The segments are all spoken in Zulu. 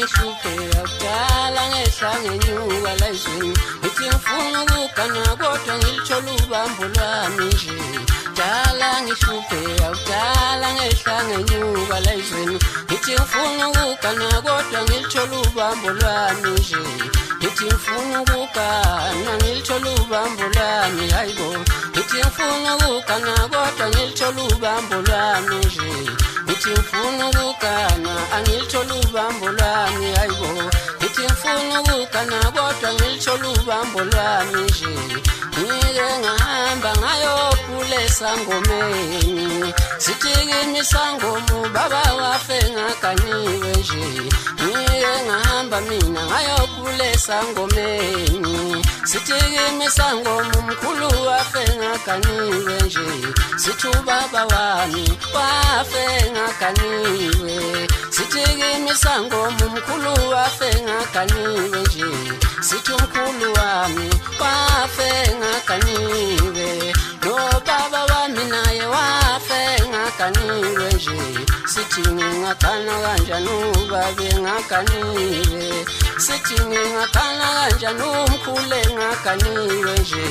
ngihlupheka kudala ngehla ngenyuka la ezweni ngithi ngifuna ukugana kodwa ngilithola ubambo lwami nje kudala ngihlupheka kudala ngehla ngenyuka la ezweni ngithi ngifuna ukugana kodwa ngilithola ubambo lwami nje ngithi ngifuna ukugana ngilithola ubambo lwami hayibo ngithi ngifuna ukugana kodwa ngilithola ubambo lwami nje ngithi ngifuna ukugana angilithola ubambo lwami hayibo ngithi ngifuna ukugana kodwa ngilithola ubambo lwami nje ngike ngahamba ngayophulesa ngomeni sithi kimi sangomo baba wafe ngaganiwe nje ngike ngahamba mina ngayophulesa ngomeni sithi kimi sangomo umkhulu wafe ngaganiwe nje sithi ubaba wami wafe ngaganiwe sithi kimi sangomo umkhulu wafe ngaganiwe nje sithi umkhulu wami wafe ngaganiwe no baba wami naye wafe ngaganiwe nje sithi ngingakana kanjani ubabe ngaganiwe sithi ngingakana kanjani umkhulu ngaganiwe nje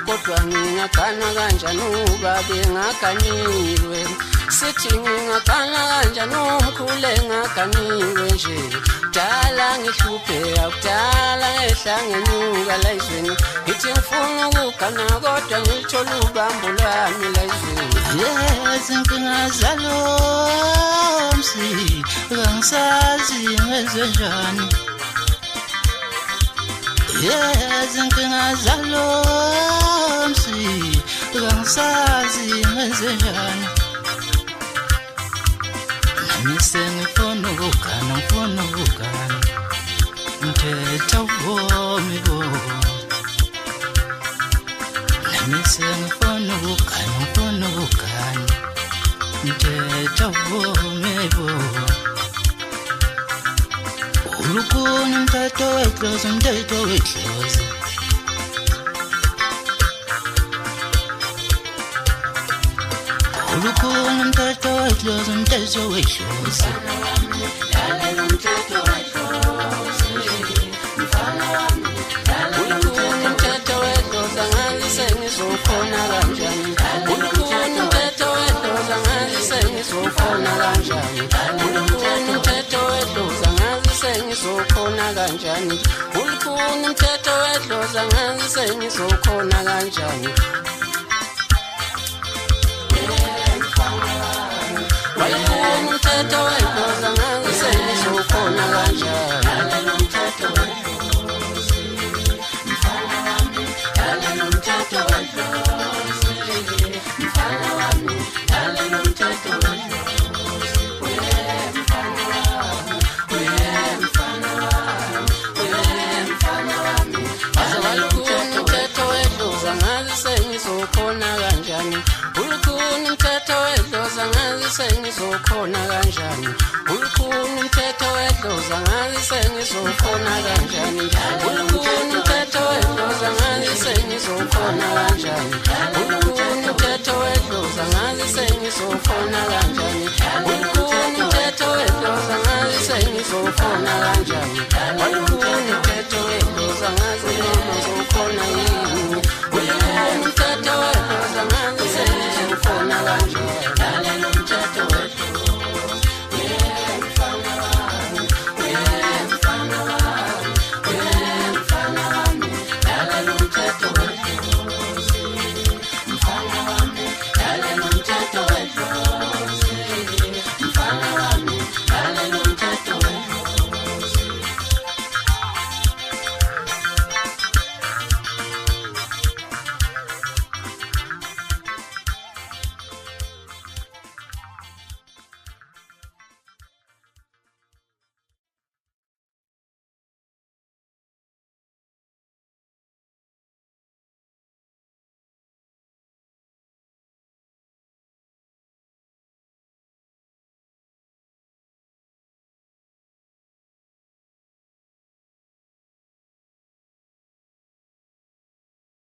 kodwa ngingakana kanjani ubabe ngaganiwe sithi ngingakana kanjani umkhulu ngaganiwe nje kudala ngihlupheka kudala ngehla ngenyuka la ezweni ngithi ngifuna ukugana kodwa ngilithola ubambo lwami la ezweni izinkinga zalo msi kangisazi ngenze njani izinkinga zalo msi kangisazi ngenze njani Ngifuna ukugana mthetho vomi bo ngifuna ukugana mthetho vomi bo ulukuni mthetho wetlozi ulukuni mthetho wetlozi lalela umthetho wetlozi mfana wami ulukuni umthetho wetlozi angazi sengizokhona kanjani ulukuni umthetho wetlozi angazi sengizokhona kanjani ulukuni umthetho wetlozi angazi sengizokhona kanjani ulukuni umthetho wetlozi angazi sengizokhona kanjani Walukuni umthetho wetlozi angazi sengizokhona kanjani lalela umthetho wetlozi mfana wami lalela umthetho wetlozi mfana wami lalela umthetho wetlozi mfana wami mfana wami walukuni umthetho wetlozi angazi sengizokhona kanjani ulukuni umthetho wetlozi angazi sengizokhona kanjani ulukuni umthetho wetlozi angazi sengizokhona kanjani ulukuni umthetho wetlozi angazi sengizokhona kanjani ulukuni umthetho wetlozi angazi sengizokhona kanjani ulukuni umthetho wetlozi angazi sengizokhona kanjani ulukuni umthetho wetlozi angazi sengizokhona yini ulukuni umthetho wetlozi angazi sengizokhona kanjani